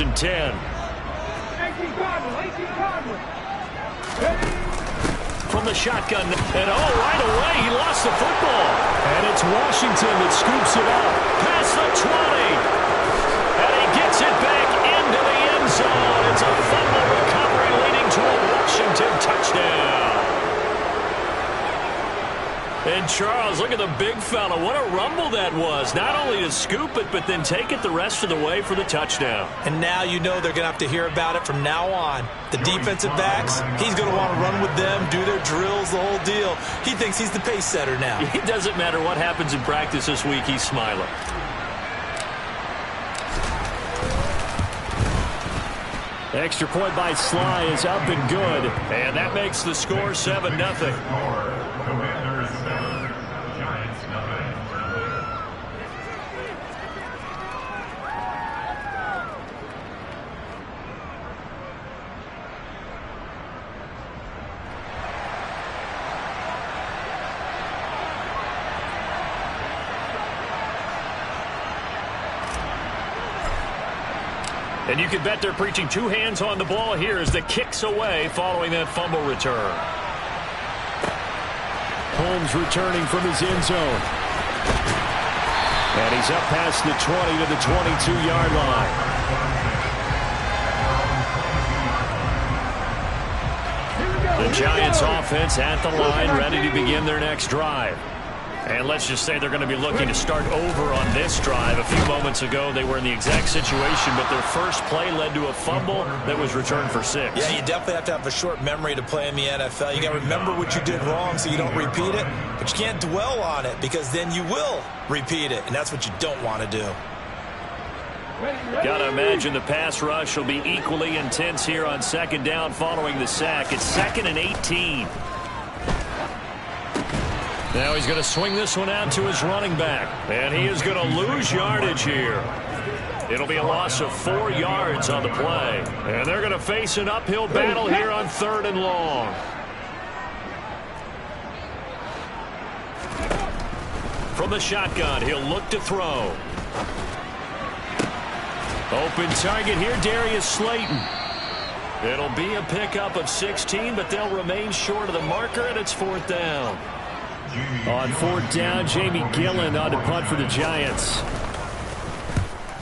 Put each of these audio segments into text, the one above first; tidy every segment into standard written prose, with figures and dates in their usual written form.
and 10. From the shotgun, and right away, he lost the football. And it's Washington that scoops it up. Past the 20. And he gets it back into the end zone. It's a fumble recovery leading to a Washington touchdown. And Charles, look at the big fella. What a rumble that was. Not only to scoop it, but then take it the rest of the way for the touchdown. And now you know they're going to have to hear about it from now on. The defensive backs, he's going to want to run with them, do their drills, the whole deal. He thinks he's the pace setter now. It doesn't matter what happens in practice this week, he's smiling. Extra point by Sly is up and good. And that makes the score 7-0. And you can bet they're preaching two hands on the ball here as the kick's away following that fumble return. Holmes returning from his end zone. And he's up past the 20 to the 22-yard line. The Giants offense at the line, ready to begin their next drive. And let's just say they're going to be looking to start over on this drive. A few moments ago, they were in the exact situation, but their first play led to a fumble that was returned for 6. Yeah, you definitely have to have a short memory to play in the NFL. You got to remember what you did wrong so you don't repeat it, but you can't dwell on it because then you will repeat it, and that's what you don't want to do. Got to imagine the pass rush will be equally intense here on second down following the sack. It's 2nd and 18. Now he's going to swing this one out to his running back. And he is going to lose yardage here. It'll be a loss of 4 yards on the play. And they're going to face an uphill battle here on 3rd and long. From the shotgun, he'll look to throw. Open target here, Darius Slayton. It'll be a pickup of 16, but they'll remain short of the marker, and it's 4th down. On 4th down, Jamie Gillen on to punt for the Giants.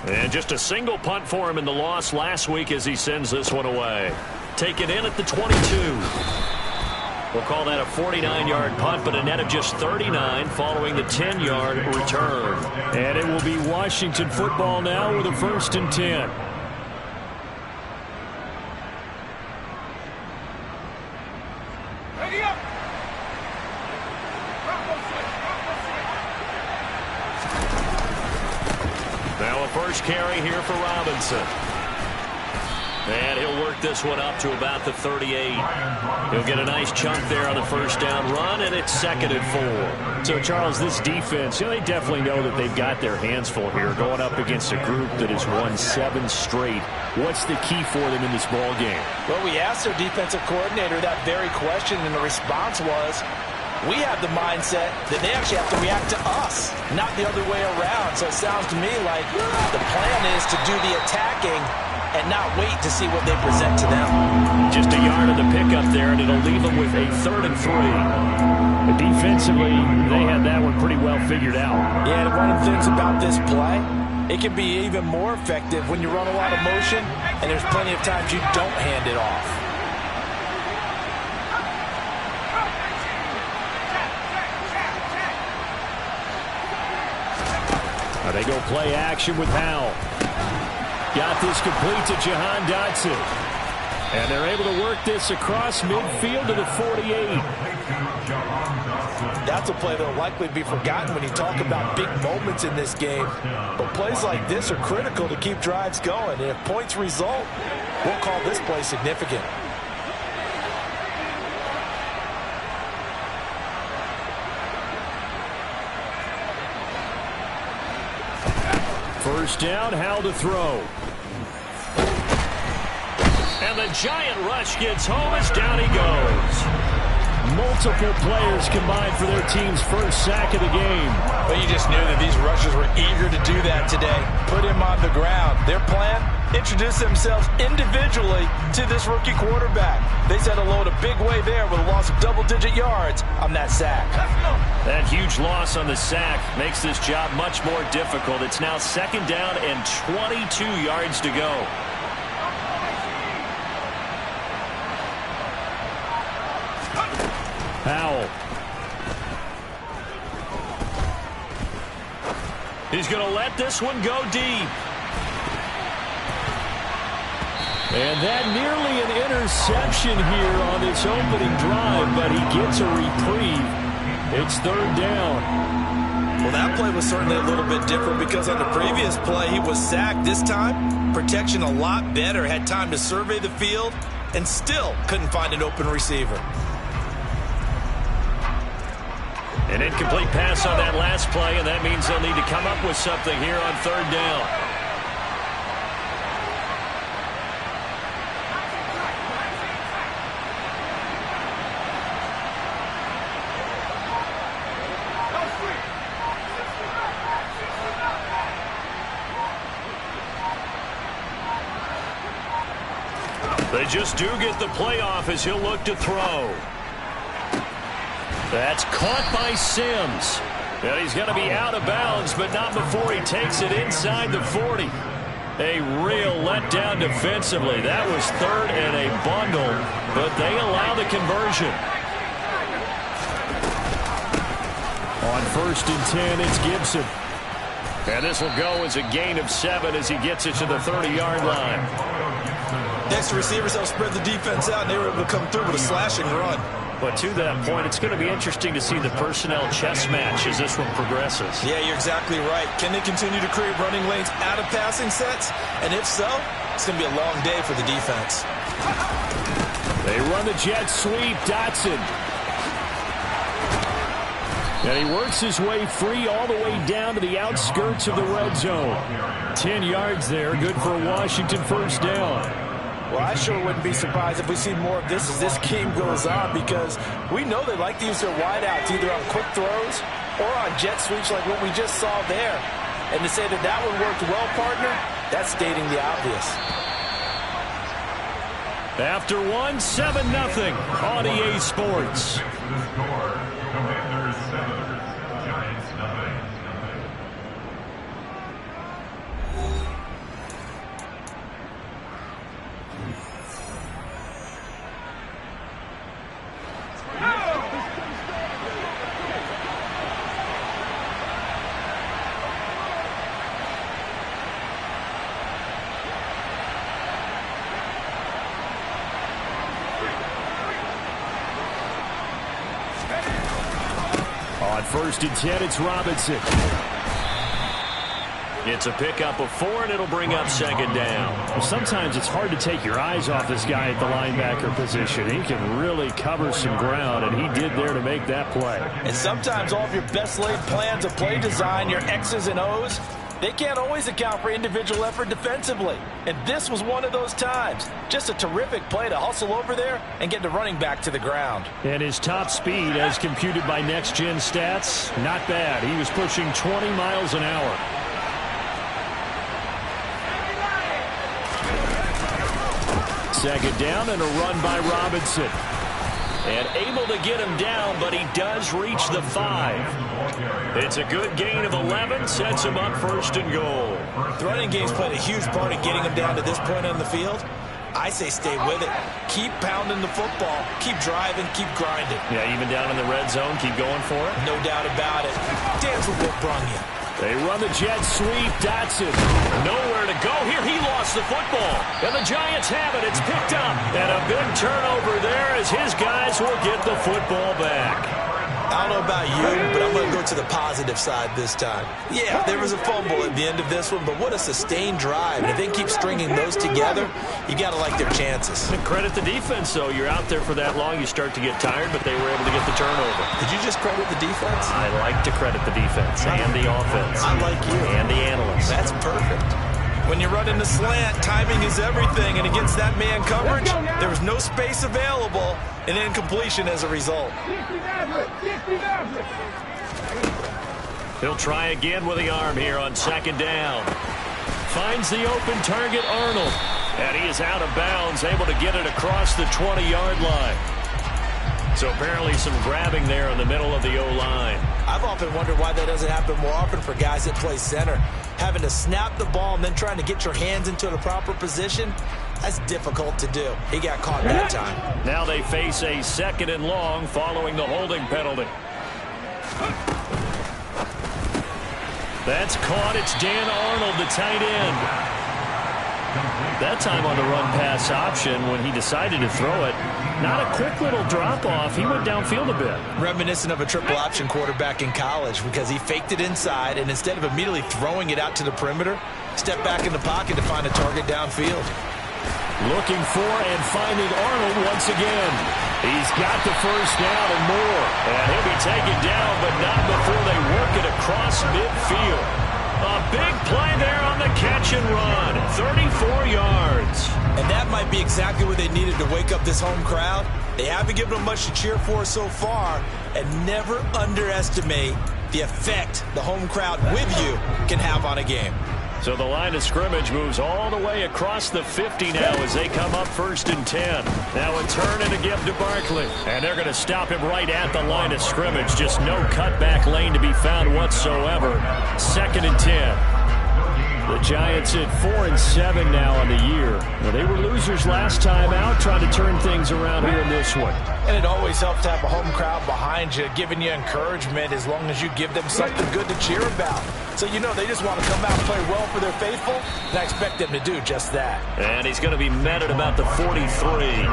And just a single punt for him in the loss last week as he sends this one away. Taken in at the 22. We'll call that a 49-yard punt, but a net of just 39 following the 10-yard return. And it will be Washington football now with a 1st and 10. Now a first carry here for Robinson. And he'll work this one up to about the 38. He'll get a nice chunk there on the first down run, and it's 2nd and 4. So, Charles, this defense, they definitely know that they've got their hands full here going up against a group that has won 7 straight. What's the key for them in this ball game? Well, we asked their defensive coordinator that very question, and the response was, we have the mindset that they actually have to react to us, not the other way around. So it sounds to me like the plan is to do the attacking and not wait to see what they present to them. Just a yard of the pickup there, and it'll leave them with a 3rd and 3. Defensively, they had that one pretty well figured out. Yeah, and one of the things about this play, it can be even more effective when you run a lot of motion, and there's plenty of times you don't hand it off. They go play action with Howell. Got this complete to Jahan Dotson. And they're able to work this across midfield to the 48. That's a play that will likely be forgotten when you talk about big moments in this game. But plays like this are critical to keep drives going. And if points result, we'll call this play significant. First down, Howell to throw. And the giant rush gets home as down he goes. Multiple players combined for their team's first sack of the game. But you just knew that these rushers were eager to do that today. Put him on the ground. Their plan? Introduce themselves individually to this rookie quarterback. They said hello in a big way there with a loss of double-digit yards on that sack. That huge loss on the sack makes this job much more difficult. It's now 2nd down and 22 yards to go. Powell. He's going to let this one go deep. And that nearly an interception here on this opening drive, but he gets a reprieve. It's 3rd down. Well, that play was certainly a little bit different because on the previous play, he was sacked. This time, protection a lot better. Had time to survey the field and still couldn't find an open receiver. An incomplete pass on that last play, and that means they'll need to come up with something here on 3rd down. They just do get the playoff as he'll look to throw. That's caught by Sims. And he's going to be out of bounds, but not before he takes it inside the 40. A real letdown defensively. That was 3rd and a bundle, but they allow the conversion. On 1st and 10, it's Gibson. And this will go as a gain of 7 as he gets it to the 30-yard line. Next receivers help spread the defense out, and they were able to come through with a slashing run. But to that point, it's going to be interesting to see the personnel chess match as this one progresses. Yeah, you're exactly right. Can they continue to create running lanes out of passing sets? And if so, it's going to be a long day for the defense. They run the jet sweep. Dotson. And he works his way free all the way down to the outskirts of the red zone. 10 yards there, good for a Washington 1st down. Well, I sure wouldn't be surprised if we see more of this as this game goes on, because we know they like to use their wideouts either on quick throws or on jet sweeps like what we just saw there. And to say that that one worked well, partner, that's stating the obvious. After 7-0 on EA Sports. On 1st and 10, it's Robinson. It's a pickup of 4, and it'll bring up 2nd down. Well, sometimes it's hard to take your eyes off this guy at the linebacker position. He can really cover some ground, and he did there to make that play. And sometimes all of your best laid plans of play design, your X's and O's, they can't always account for individual effort defensively. And this was one of those times. Just a terrific play to hustle over there and get the running back to the ground. And his top speed, as computed by Next Gen Stats, not bad. He was pushing 20 miles an hour. Second down and a run by Robinson. And able to get him down, but he does reach the 5. It's a good gain of 11, sets him up 1st and goal. The running game's played a huge part in getting him down to this point on the field. I say stay with it. Keep pounding the football. Keep driving. Keep grinding. Yeah, even down in the red zone, keep going for it. No doubt about it. Dance with what brung you. They run the jet sweep. Dotson nowhere to go here. He lost the football. And the Giants have it. It's picked up. And a big turnover there as his guys will get the football back. I don't know about you, but I'm going to go to the positive side this time. Yeah, there was a fumble at the end of this one, but what a sustained drive. And if they keep stringing those together, you got to like their chances. And credit the defense, though. You're out there for that long, you start to get tired, but they were able to get the turnover. Did you just credit the defense? I like to credit the defense and the offense. I like you. And the analysts. That's perfect. When you run in the slant, timing is everything, and against that man coverage, there was no space available, and incompletion as a result. He'll try again with the arm here on second down. Finds the open target, Arnold. And he is out of bounds, able to get it across the 20-yard line. So apparently some grabbing there in the middle of the O-line. I've often wondered why that doesn't happen more often for guys that play center. Having to snap the ball and then trying to get your hands into the proper position, that's difficult to do. He got caught that time. Now they face a 2nd and long following the holding penalty. That's caught. It's Dan Arnold, the tight end. That time on the run-pass option when he decided to throw it. Not a quick little drop-off. He went downfield a bit. Reminiscent of a triple-option quarterback in college because he faked it inside, and instead of immediately throwing it out to the perimeter, stepped back in the pocket to find a target downfield. Looking for and finding Arnold once again. He's got the first down and more. And he'll be taken down, but not before they work it across midfield. A big play there on the catch and run. 34 yards. And that might be exactly what they needed to wake up this home crowd. They haven't given them much to cheer for so far. And never underestimate the effect the home crowd with you can have on a game. So the line of scrimmage moves all the way across the 50 now as they come up 1st and 10. Now a turn and a give to Barkley. And they're going to stop him right at the line of scrimmage. Just no cutback lane to be found whatsoever. 2nd and 10. The Giants at 4-7 now on the year. Well, they were losers last time out, trying to turn things around here in this one. And it always helps to have a home crowd behind you, giving you encouragement as long as you give them something good to cheer about. So you know they just want to come out and play well for their faithful, and I expect them to do just that. And he's going to be met at about the 43.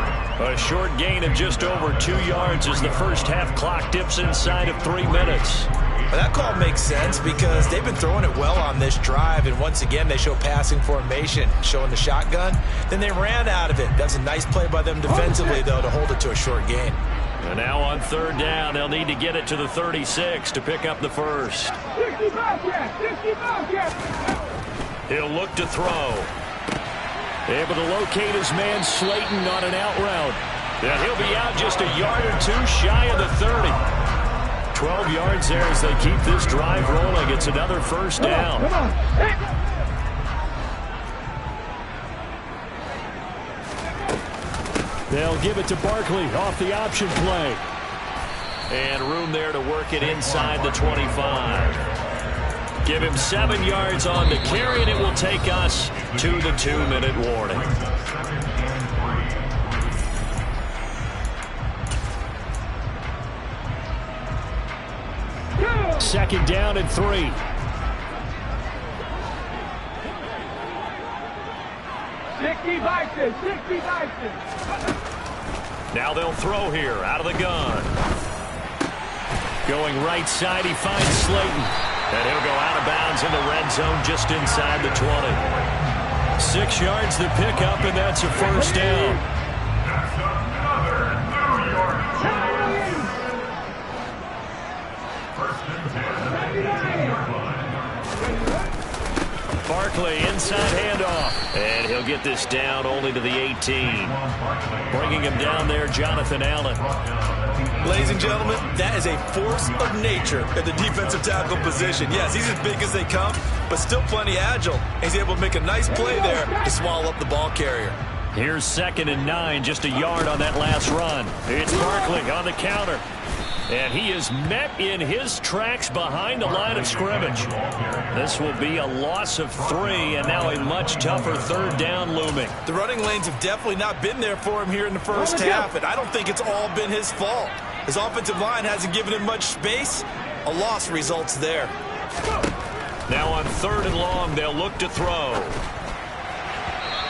A short gain of just over 2 yards as the first half clock dips inside of 3 minutes. Well, that call makes sense because they've been throwing it well on this drive, and once again they show passing formation, showing the shotgun. Then they ran out of it. That's a nice play by them defensively, though, to hold it to a short gain. And now on 3rd down, they'll need to get it to the 36 to pick up the first. He'll look to throw. Able to locate his man Slayton on an out route. And he'll be out just a yard or two shy of the 30. 12 yards there as they keep this drive rolling. It's another first down. They'll give it to Barkley off the option play. And room there to work it inside the 25. Give him 7 yards on the carry, and it will take us to the 2-minute warning. Second down and 3. Now they'll throw here out of the gun. Going right side, he finds Slayton. And he'll go out of bounds in the red zone just inside the 20. 6 yards to pick up, and that's a first down. Barkley, inside handoff. And he'll get this down only to the 18. Bringing him down there, Jonathan Allen. Ladies and gentlemen, that is a force of nature at the defensive tackle position. Yes, he's as big as they come, but still plenty agile. He's able to make a nice play there to swallow up the ball carrier. Here's 2nd and 9, just a yard on that last run. It's Barkley on the counter. And he is met in his tracks behind the line of scrimmage. This will be a loss of 3, and now a much tougher 3rd down looming. The running lanes have definitely not been there for him here in the first half, and I don't think it's all been his fault. His offensive line hasn't given him much space. A loss results there. Now on 3rd and long, they'll look to throw.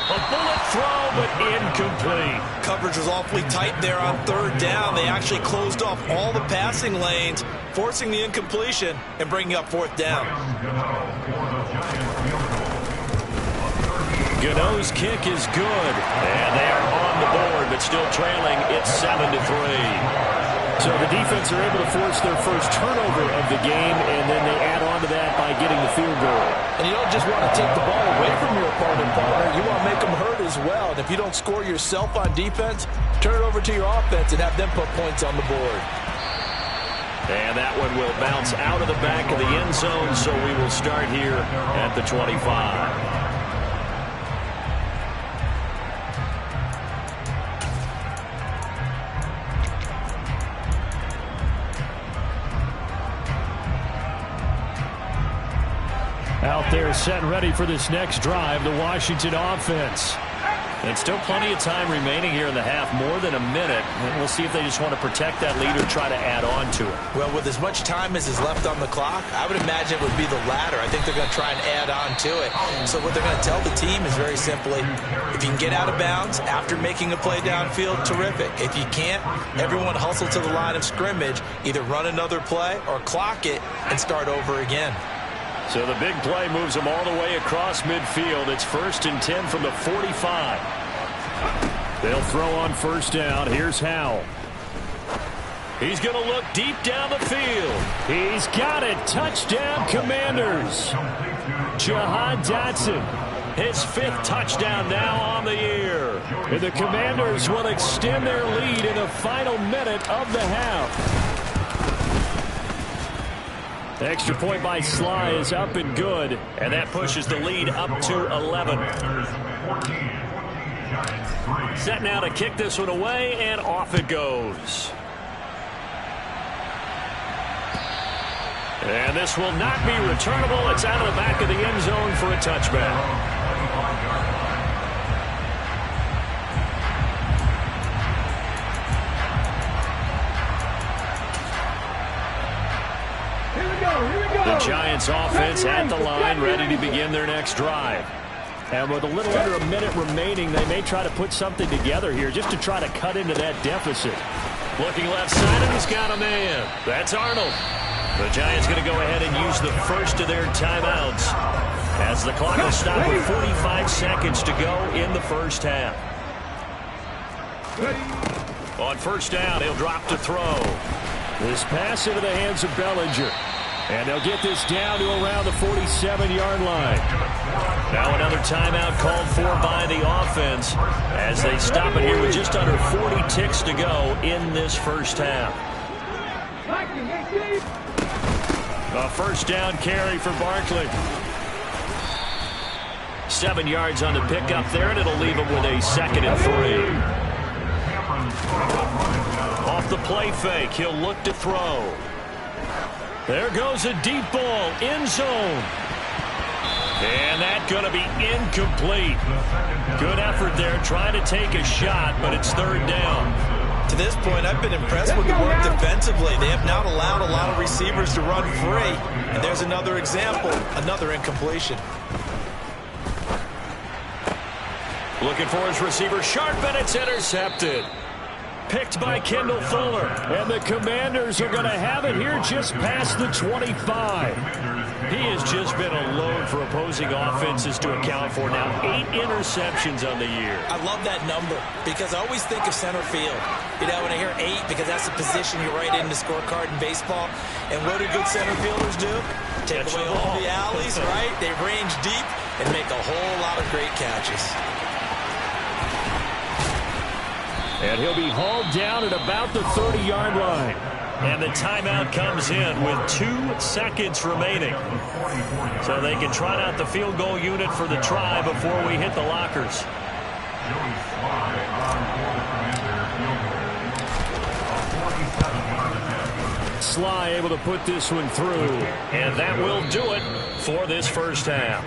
A bullet throw, but incomplete. Coverage was awfully tight there on 3rd down. They actually closed off all the passing lanes, forcing the incompletion and bringing up 4th down. Gano's kick is good. And they are on the board, but still trailing. It's 7-3. So the defense are able to force their first turnover of the game, and then they add on to that by getting the field goal. And you don't just want to take the ball away from your opponent, partner. You want to make them hurt as well. And if you don't score yourself on defense, turn it over to your offense and have them put points on the board. And that one will bounce out of the back of the end zone, so we will start here at the 25. Out there set and ready for this next drive, the Washington offense. And still plenty of time remaining here in the half, more than a minute. And we'll see if they just want to protect that lead or try to add on to it. Well, with as much time as is left on the clock, I would imagine it would be the latter. I think they're going to try and add on to it. So what they're going to tell the team is very simply, if you can get out of bounds after making a play downfield, terrific. If you can't, everyone hustle to the line of scrimmage, either run another play or clock it and start over again. So the big play moves them all the way across midfield. It's 1st and 10 from the 45. They'll throw on first down. Here's Howell. He's going to look deep down the field. He's got it. Touchdown, Commanders. Jahan Dotson, his 5th touchdown now on the year. And the Commanders will extend their lead in the final minute of the half. The extra point by Sly is up and good, and that pushes the lead up to 11. Set now to kick this one away, and off it goes. And this will not be returnable. It's out of the back of the end zone for a touchback. The Giants offense at the line, ready to begin their next drive. And with a little under a minute remaining, they may try to put something together here just to try to cut into that deficit. Looking left side, and he's got a man. That's Arnold. The Giants going to go ahead and use the first of their timeouts as the clock will stop with 45 seconds to go in the first half. On first down, he'll drop to throw. This pass into the hands of Bellinger. And they'll get this down to around the 47-yard line. Now another timeout called for by the offense as they stop it here with just under 40 ticks to go in this first half. A first down carry for Barkley. 7 yards on the pickup there, and it'll leave him with a 2nd and 3. Off the play fake, he'll look to throw. There goes a deep ball, end zone. And that's going to be incomplete. Good effort there, trying to take a shot, but it's 3rd down. To this point, I've been impressed with the work defensively. They have not allowed a lot of receivers to run free. And there's another example, another incompletion. Looking for his receiver, sharp, and it's intercepted. Picked by Kendall Fuller. And the Commanders are going to have it here just past the 25. He has just been a load for opposing offenses to account for now. 8 interceptions on the year. I love that number because I always think of center field. You know, when I hear 8, because that's the position you write in the scorecard in baseball. And what do good center fielders do? Take away all the alleys, right? They range deep and make a whole lot of great catches. And he'll be hauled down at about the 30-yard line. And the timeout comes in with 2 seconds remaining. So they can trot out the field goal unit for the try before we hit the lockers. Sly able to put this one through. And that will do it for this first half.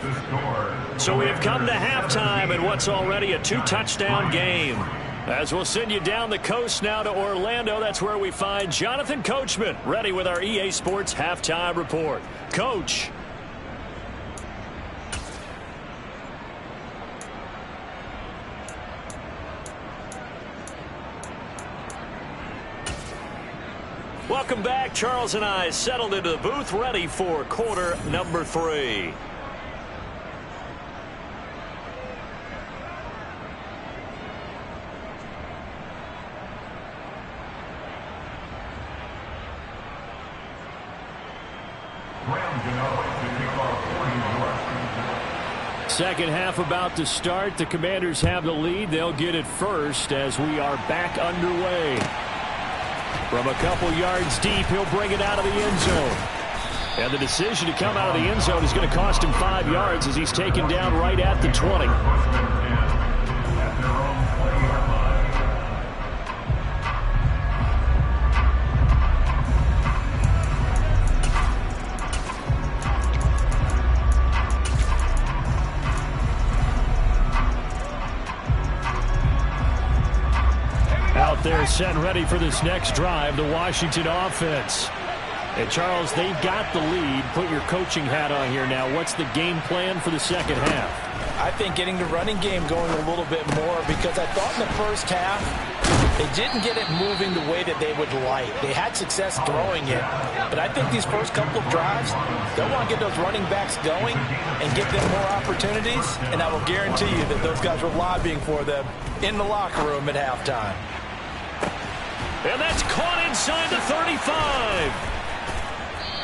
So we have come to halftime in what's already a 2-touchdown game. As we'll send you down the coast now to Orlando, that's where we find Jonathan Coachman, ready with our EA Sports Halftime Report. Coach. Welcome back. Charles and I settled into the booth, ready for quarter number 3. Second half about to start. The Commanders have the lead. They'll get it first as we are back underway. From a couple yards deep, he'll bring it out of the end zone. And the decision to come out of the end zone is going to cost him 5 yards as he's taken down right at the 20. Out there set and ready for this next drive, the Washington offense. And Charles, they've got the lead. Put your coaching hat on here now. What's the game plan for the second half? I think getting the running game going a little bit more, because I thought in the first half they didn't get it moving the way that they would like. They had success throwing it, but I think these first couple of drives, they'll want to get those running backs going and give them more opportunities, and I will guarantee you that those guys were lobbying for them in the locker room at halftime. And that's caught inside the 35.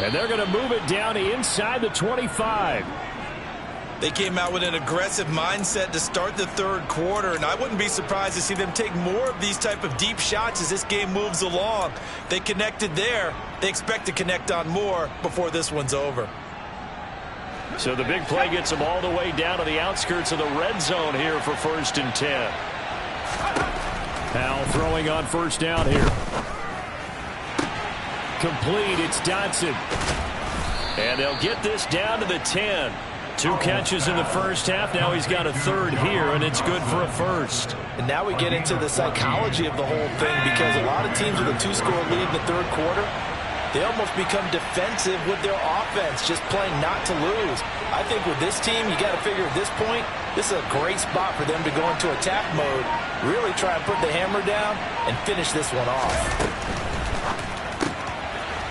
And they're going to move it down inside the 25. They came out with an aggressive mindset to start the third quarter, and I wouldn't be surprised to see them take more of these type of deep shots as this game moves along. They connected there. They expect to connect on more before this one's over. So the big play gets them all the way down to the outskirts of the red zone here for 1st and 10. Powell throwing on first down here. Complete, it's Dotson. And they'll get this down to the 10. 2 catches in the first half. Now he's got a third here, and it's good for a first. And now we get into the psychology of the whole thing, because a lot of teams with a 2-score lead in the third quarter, they almost become defensive with their offense, just playing not to lose. I think with this team, you got to figure at this point, this is a great spot for them to go into attack mode, really try and put the hammer down and finish this one off.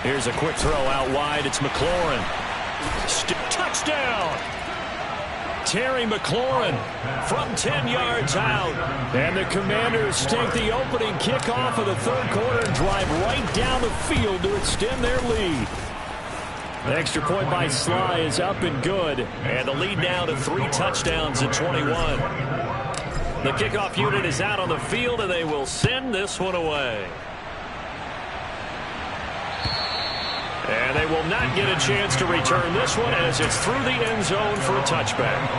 Here's a quick throw out wide. It's McLaurin. Touchdown! Terry McLaurin from 10 yards out. And the Commanders take the opening kickoff of the third quarter and drive right down the field to extend their lead. The extra point by Sly is up and good. And the lead now to 3 touchdowns at 21. The kickoff unit is out on the field, and they will send this one away. And they will not get a chance to return this one as it's through the end zone for a touchback.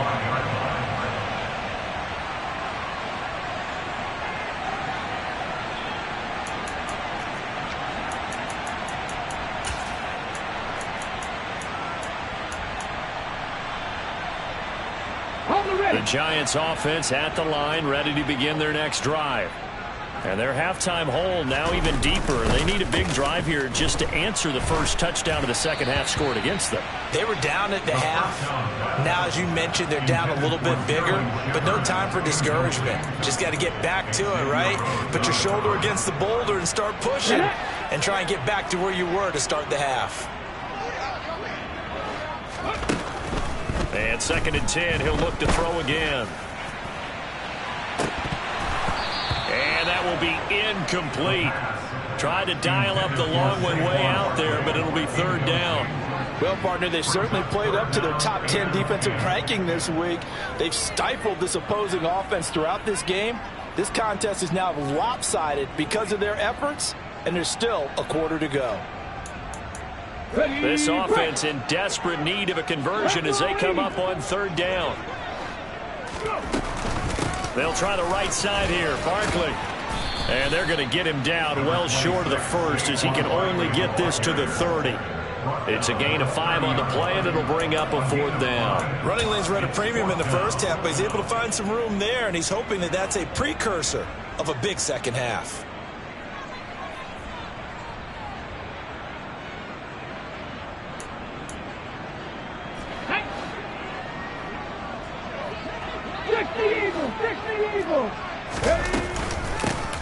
The Giants offense at the line, ready to begin their next drive. And their halftime hole now even deeper. They need a big drive here just to answer the first touchdown of the second half scored against them. They were down at the half. Now, as you mentioned, they're down a little bit bigger, but no time for discouragement. Just got to get back to it, right? Put your shoulder against the boulder and start pushing and try and get back to where you were to start the half. And 2nd and 10, he'll look to throw again. And that will be incomplete. Tried to dial up the long one way out there, but it'll be 3rd down. Well, partner, they've certainly played up to their top 10 defensive ranking this week. They've stifled this opposing offense throughout this game. This contest is now lopsided because of their efforts, and there's still a quarter to go. This offense in desperate need of a conversion as they come up on 3rd down. They'll try the right side here. Barkley. And they're going to get him down well short of the first as he can only get this to the 30. It's a gain of 5 on the play, and it'll bring up a 4th down. Running lanes were at a premium in the first half, but he's able to find some room there, and he's hoping that that's a precursor of a big second half.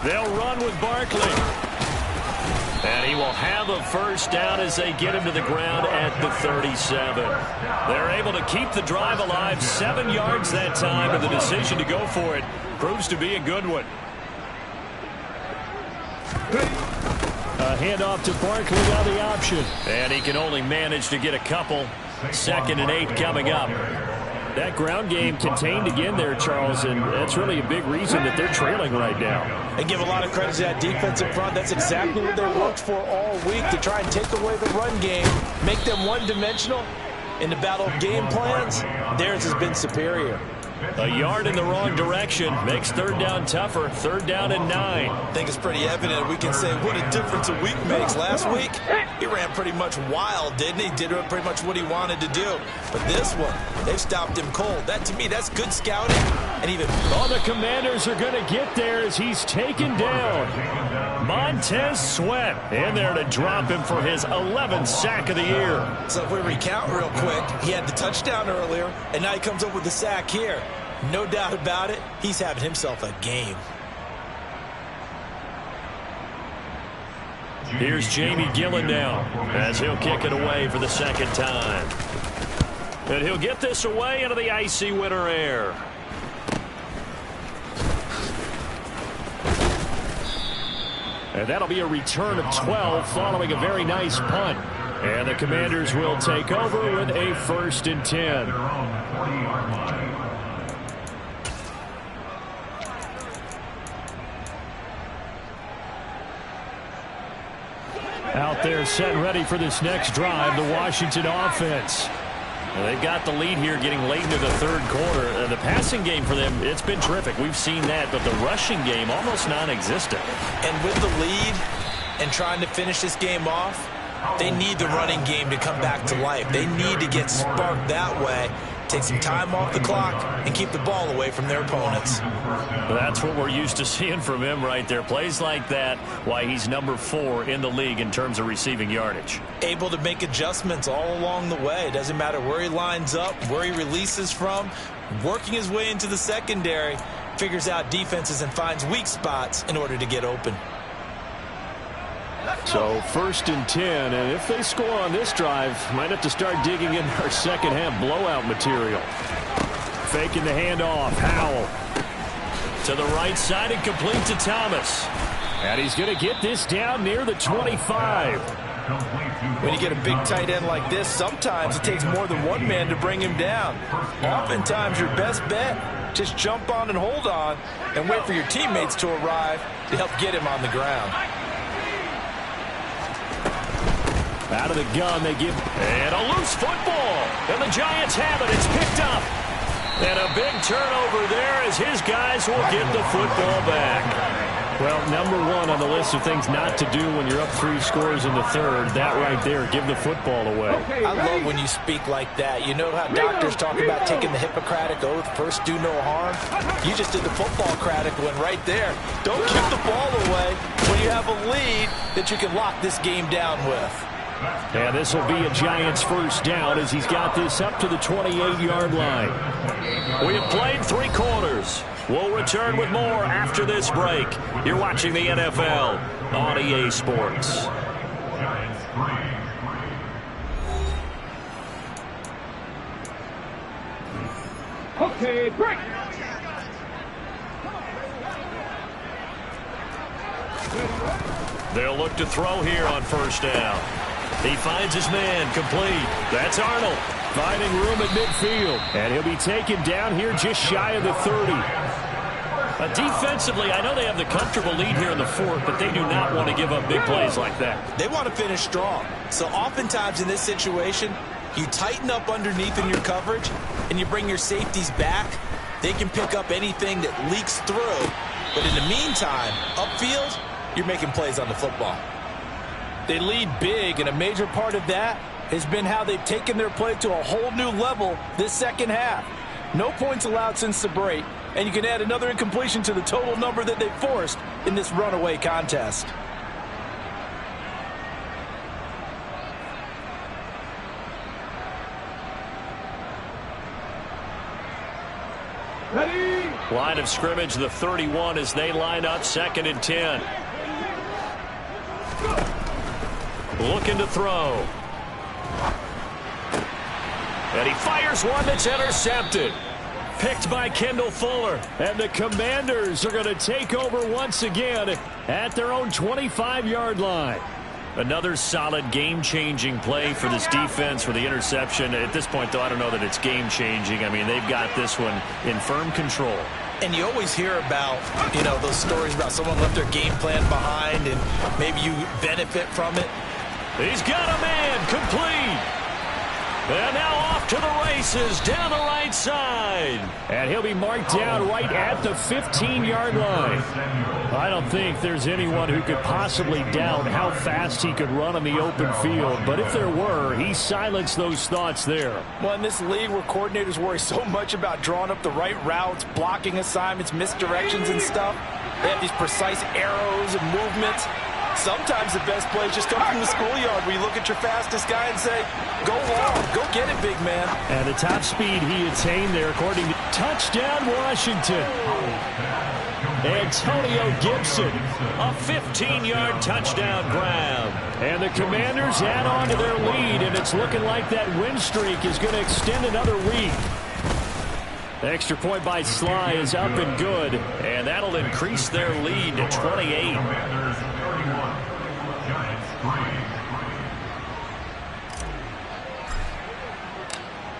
They'll run with Barkley. And he will have a first down as they get him to the ground at the 37. They're able to keep the drive alive, 7 yards that time, and the decision to go for it proves to be a good one. A handoff to Barkley on the option. And he can only manage to get a couple. 2nd and 8 coming up. That ground game contained again there, Charles, and that's really a big reason that they're trailing right now. And give a lot of credit to that defensive front. That's exactly what they worked for all week, to try and take away the run game, make them one-dimensional. In the battle of game plans, theirs has been superior. A yard in the wrong direction makes 3rd down tougher. 3rd down and 9. I think it's pretty evident. We can say what a difference a week makes. Last week, he ran pretty much wild, didn't he? Did pretty much what he wanted to do. But this one, they've stopped him cold. That, to me, that's good scouting. And even the Commanders are going to get there as he's taken down. Montez Sweat in there to drop him for his 11th sack of the year. So if we recount real quick, he had the touchdown earlier, and now he comes up with the sack here. No doubt about it, he's having himself a game. Here's Jamie Gillen now as he'll kick it away for the 2nd time. And he'll get this away into the icy winter air. And that'll be a return of 12 following a very nice punt. And the Commanders will take over with a 1st and 10. Out there set and ready for this next drive, the Washington offense. Well, they've got the lead here getting late into the 3rd quarter. The passing game for them, it's been terrific. We've seen that, but the rushing game almost non-existent. And with the lead and trying to finish this game off, they need the running game to come back to life. They need to get sparked that way, take some time off the clock, and keep the ball away from their opponents. That's what we're used to seeing from him right there. Plays like that, why he's number 4 in the league in terms of receiving yardage. Able to make adjustments all along the way. Doesn't matter where he lines up, where he releases from, working his way into the secondary, figures out defenses and finds weak spots in order to get open. So 1st and 10, and if they score on this drive, might have to start digging in our 2nd half blowout material. Faking the handoff, Howell. To the right side and complete to Thomas. And he's going to get this down near the 25. When you get a big tight end like this, sometimes it takes more than one man to bring him down. Oftentimes your best bet, just jump on and hold on and wait for your teammates to arrive to help get him on the ground. Out of the gun, they give, and a loose football. And the Giants have it. It's picked up. And a big turnover there as his guys will get the football back. Well, number 1 on the list of things not to do when you're up 3 scores in the 3rd, that right there, give the football away. I love when you speak like that. You know how doctors talk about taking the Hippocratic Oath, first do no harm? You just did the football-cratic one right there. Don't give the ball away when you have a lead that you can lock this game down with. And this will be a Giants 1st down as he's got this up to the 28-yard line. We have played 3 quarters. We'll return with more after this break. You're watching the NFL on EA Sports. Okay, break. They'll look to throw here on 1st down. He finds his man, complete. That's Arnold, finding room at midfield. And he'll be taken down here just shy of the 30. Defensively, I know they have the comfortable lead here in the 4th, but they do not want to give up big plays like that. They want to finish strong. So oftentimes in this situation, you tighten up underneath in your coverage, and you bring your safeties back. They can pick up anything that leaks through. But in the meantime, upfield, you're making plays on the football. They lead big, and a major part of that has been how they've taken their play to a whole new level this 2nd half. No points allowed since the break, and you can add another incompletion to the total number that they've forced in this runaway contest. Ready? Line of scrimmage, the 31 as they line up 2nd and 10. Looking to throw. And he fires one that's intercepted. Picked by Kendall Fuller. And the Commanders are going to take over once again at their own 25-yard line. Another solid game-changing play for this defense for the interception. At this point, though, I don't know that it's game-changing. I mean, they've got this one in firm control. And you always hear about, those stories about someone left their game plan behind and maybe you benefit from it. He's got a man complete. And now off to the races down the right side. And he'll be marked down right at the 15-yard line. I don't think there's anyone who could possibly doubt how fast he could run on the open field. But if there were, he silenced those thoughts there. Well, in this league where coordinators worry so much about drawing up the right routes, blocking assignments, misdirections and stuff, they have these precise arrows and movements. Sometimes the best plays just come from the schoolyard where you look at your fastest guy and say, go long, go get it, big man. And the top speed he attained there, according to touchdown Washington. Antonio Gibson, a 15-yard touchdown grab. And the Commanders add on to their lead, and it's looking like that win streak is going to extend another week. The extra point by Sly is up and good, and that'll increase their lead to 28.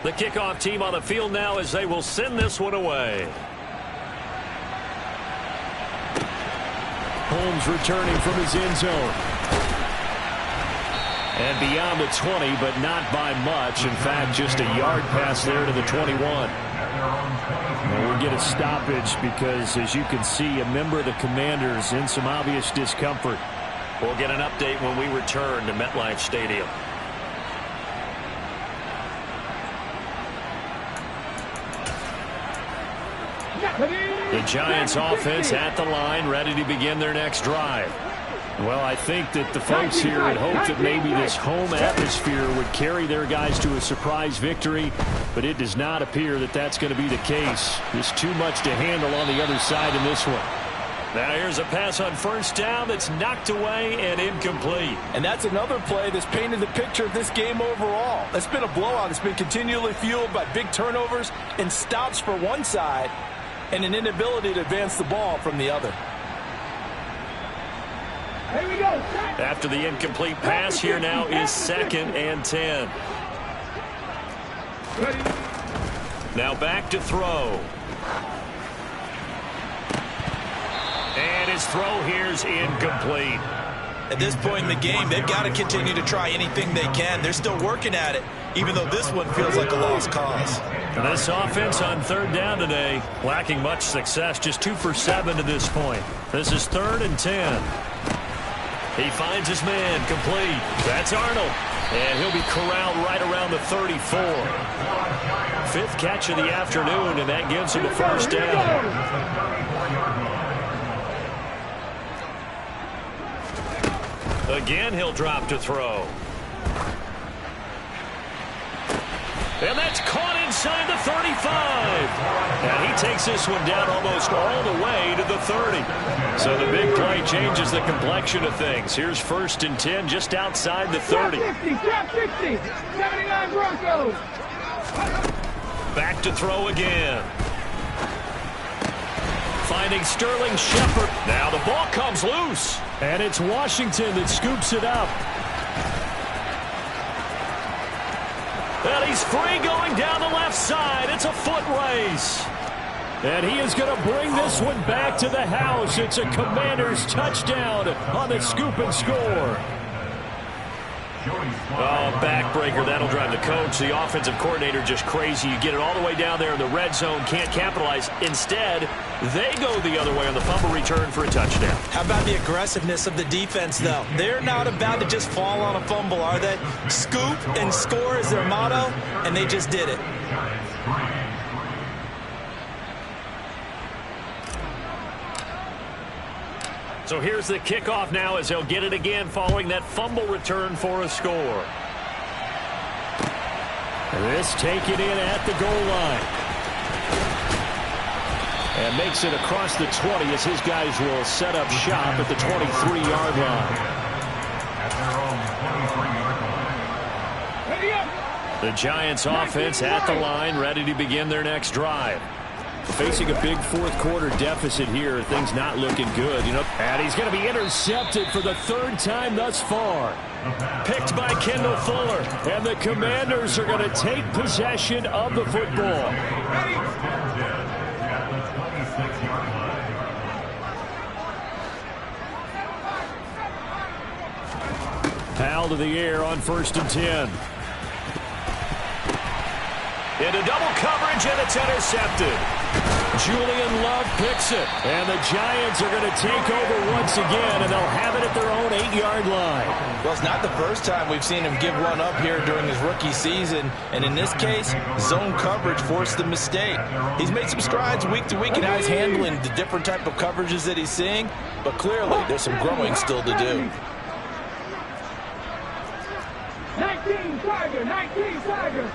The kickoff team on the field now as they will send this one away. Holmes returning from his end zone. And beyond the 20, but not by much. In fact, just a yard pass there to the 21. Well, we'll get a stoppage because, as you can see, a member of the Commanders in some obvious discomfort. We'll get an update when we return to MetLife Stadium. The Giants offense at the line, ready to begin their next drive. Well, I think that the folks here had hoped that maybe this home atmosphere would carry their guys to a surprise victory, but it does not appear that that's going to be the case. There's too much to handle on the other side in this one. Now here's a pass on first down that's knocked away and incomplete. And that's another play that's painted the picture of this game overall. It's been a blowout. It's been continually fueled by big turnovers and stops for one side and an inability to advance the ball from the other. Here we go. After the incomplete pass, here now is 2nd and 10. Now back to throw. And his throw here's incomplete. At this point in the game, they've got to continue to try anything they can. They're still working at it, even though this one feels like a lost cause. And this offense on 3rd down today, lacking much success, just 2 for 7 to this point. This is 3rd and 10. He finds his man complete. That's Arnold. And he'll be corralled right around the 34. 5th catch of the afternoon, and that gives him a first down. Again, he'll drop to throw. And that's caught inside the 35. And he takes this one down almost all the way to the 30. So the big play changes the complexion of things. Here's 1st and 10 just outside the 30. Trap 60, 79 Broncos. Back to throw again. Finding Sterling Shepard. Now the ball comes loose. And it's Washington that scoops it up. And he's free going down the left side. It's a foot race. And he is going to bring this one back to the house. It's a Commanders touchdown on the scoop and score. Oh, backbreaker. That'll drive the coach. The offensive coordinator just crazy. You get it all the way down there in the red zone. Can't capitalize. Instead, they go the other way on the fumble return for a touchdown. How about the aggressiveness of the defense, though? They're not about to just fall on a fumble, are they? Scoop and score is their motto, and they just did it. So here's the kickoff now as they'll get it again following that fumble return for a score. This taken in at the goal line. And makes it across the 20 as his guys will set up shop at the 23-yard line. The Giants offense at the line, ready to begin their next drive. Facing a big fourth quarter deficit here, things not looking good. And he's going to be intercepted for the third time thus far. Picked by Kendall Fuller, and the Commanders are going to take possession of the football. Powell to the air on 1st and 10. Into double coverage, and it's intercepted. Julian Love picks it, and the Giants are going to take over once again, and they'll have it at their own 8-yard line. Well, it's not the first time we've seen him give one up here during his rookie season, and in this case, zone coverage forced the mistake. He's made some strides week to week in how he's handling the different type of coverages that he's seeing, but clearly there's some growing still to do. 19 Tiger.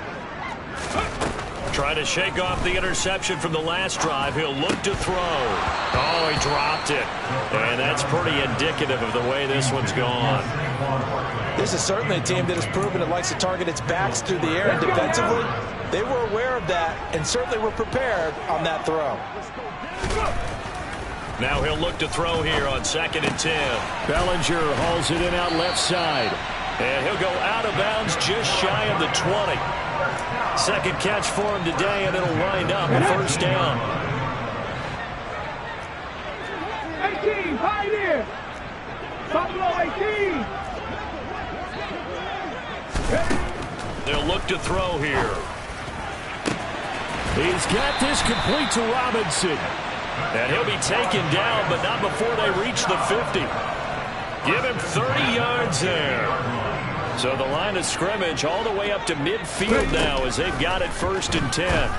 Trying to shake off the interception from the last drive. He'll look to throw. Oh, he dropped it. And that's pretty indicative of the way this one's gone. This is certainly a team that has proven it likes to target its backs through the air, and defensively, they were aware of that and certainly were prepared on that throw. Now he'll look to throw here on 2nd and 10. Bellinger hauls it in out left side. And he'll go out of bounds just shy of the 20. Second catch for him today, and it'll wind up a first down. 18, Pioneer. Buffalo 18. They'll look to throw here. He's got this complete to Robinson. And he'll be taken down, but not before they reach the 50. Give him 30 yards there. So the line of scrimmage all the way up to midfield now as they've got it 1st and 10.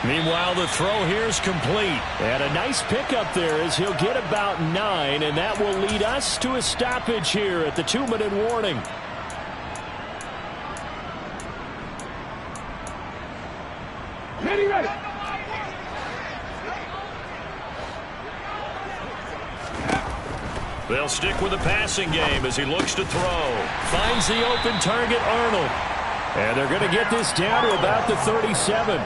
Meanwhile, the throw here is complete. And a nice pickup there as he'll get about 9, and that will lead us to a stoppage here at the 2-minute warning. Ready. They'll stick with the passing game as he looks to throw. Finds the open target, Arnold. And they're going to get this down to about the 37.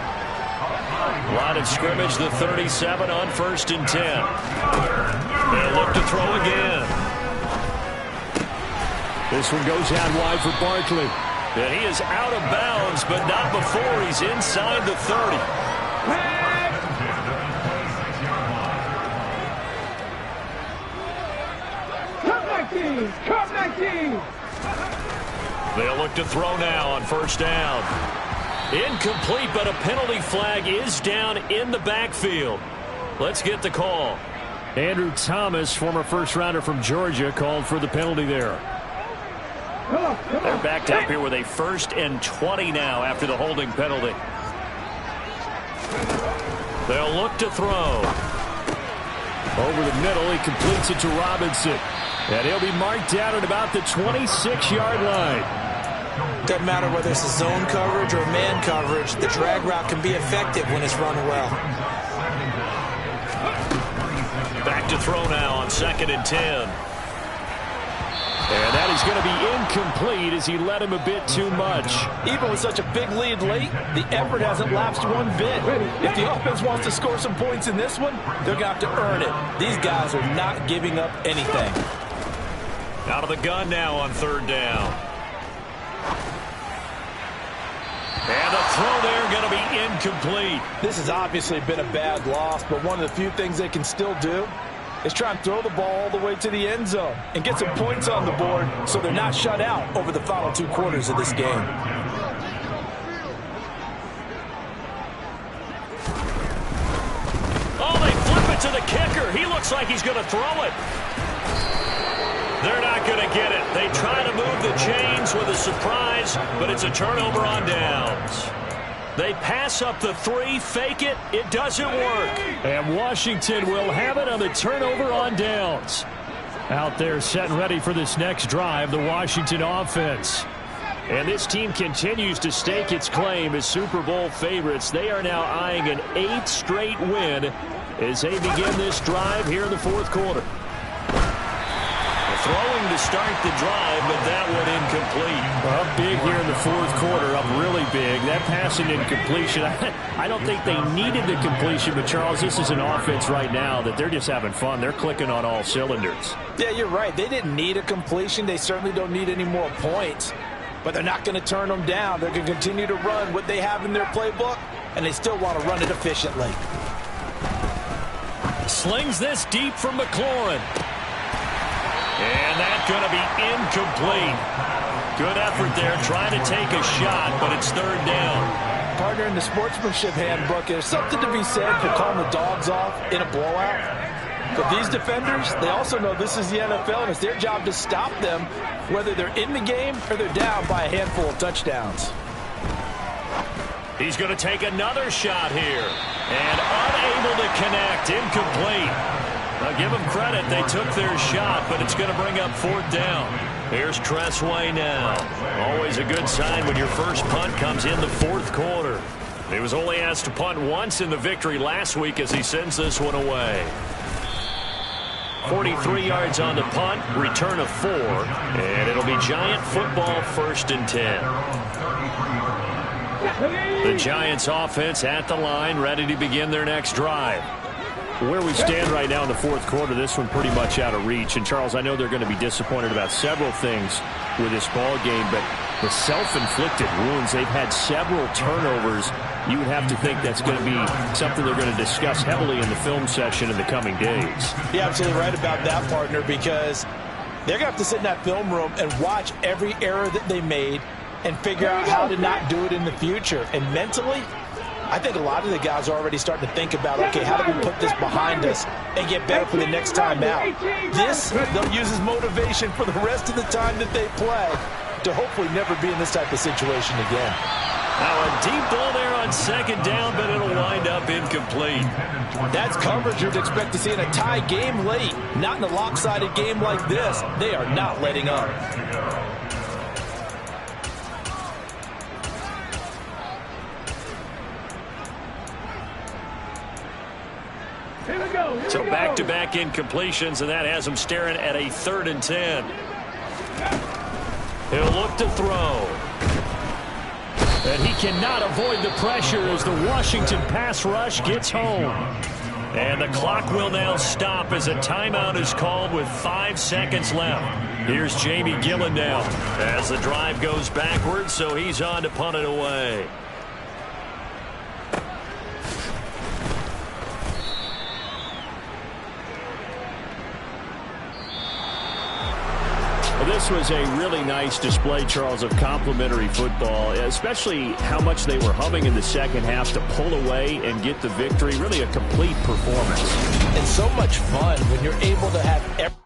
Line of scrimmage, the 37 on 1st and 10. They'll look to throw again. This one goes out wide for Barkley. And he is out of bounds, but not before he's inside the 30. Come 19. They'll look to throw now on 1st down. Incomplete, but a penalty flag is down in the backfield. Let's get the call. Andrew Thomas, former first-rounder from Georgia, called for the penalty there. They're backed up here with a 1st and 20 now after the holding penalty. They'll look to throw. Over the middle, he completes it to Robinson. And he'll be marked down at about the 26-yard line. Doesn't matter whether it's a zone coverage or man coverage, the drag route can be effective when it's run well. Back to throw now on 2nd and 10. And that is going to be incomplete as he led him a bit too much. Even with such a big lead late, the effort hasn't lapsed one bit. If the offense wants to score some points in this one, they're going to have to earn it. These guys are not giving up anything. Out of the gun now on 3rd down. And the throw there going to be incomplete. This has obviously been a bad loss, but one of the few things they can still do is try and throw the ball all the way to the end zone and get some points on the board so they're not shut out over the final 2 quarters of this game. Oh, they flip it to the kicker. He looks like he's going to throw it. They're not going to get it. They try to move the chains with a surprise, but it's a turnover on downs. They pass up the 3, fake it. It doesn't work. And Washington will have it on the turnover on downs. Out there set and ready for this next drive, the Washington offense. And this team continues to stake its claim as Super Bowl favorites. They are now eyeing an 8th straight win as they begin this drive here in the 4th quarter. throwing to start the drive, but that one incomplete. Up big here in the fourth quarter, up really big. That passing incompletion, I don't think they needed the completion, but Charles, this is an offense right now that they're just having fun. They're clicking on all cylinders. Yeah, you're right. They didn't need a completion. They certainly don't need any more points, but they're not going to turn them down. They're going to continue to run what they have in their playbook, and they still want to run it efficiently. Slings this deep from McLaurin. And that's going to be incomplete. Good effort there, trying to take a shot, but it's third down. Partner, in the sportsmanship handbook, there's something to be said for calling the dogs off in a blowout. But these defenders, they also know this is the NFL, and it's their job to stop them, whether they're in the game or they're down by a handful of touchdowns. He's going to take another shot here. And unable to connect. Incomplete. Now give them credit. They took their shot, but it's going to bring up fourth down. Here's Tressway now. Always a good sign when your first punt comes in the fourth quarter. He was only asked to punt once in the victory last week as he sends this one away. 43 yards on the punt, return of 4, and it'll be Giant football, 1st and 10. The Giants offense at the line, ready to begin their next drive. Where we stand right now in the fourth quarter, this one pretty much out of reach. And, Charles, I know they're going to be disappointed about several things with this ball game, but the self-inflicted wounds, they've had several turnovers. You would have to think that's going to be something they're going to discuss heavily in the film session in the coming days. You're absolutely right about that, partner, because they're going to have to sit in that film room and watch every error that they made and figure out how to not do it in the future. And mentally, I think a lot of the guys are already starting to think about, okay, how do we put this behind us and get better for the next time out? This, they'll use as motivation for the rest of the time that they play to hopefully never be in this type of situation again. Now a deep ball there on second down, but it'll wind up incomplete. That's coverage you'd expect to see in a tie game late. Not in a lopsided game like this. They are not letting up. So back-to-back incompletions, and that has him staring at a 3rd and 10. He'll look to throw. And he cannot avoid the pressure as the Washington pass rush gets home. And the clock will now stop as a timeout is called with 5 seconds left. Here's Jamie Gillen now as the drive goes backwards, so he's on to punt it away. This was a really nice display, Charles, of complimentary football, especially how much they were humming in the second half to pull away and get the victory. Really a complete performance. It's so much fun when you're able to have every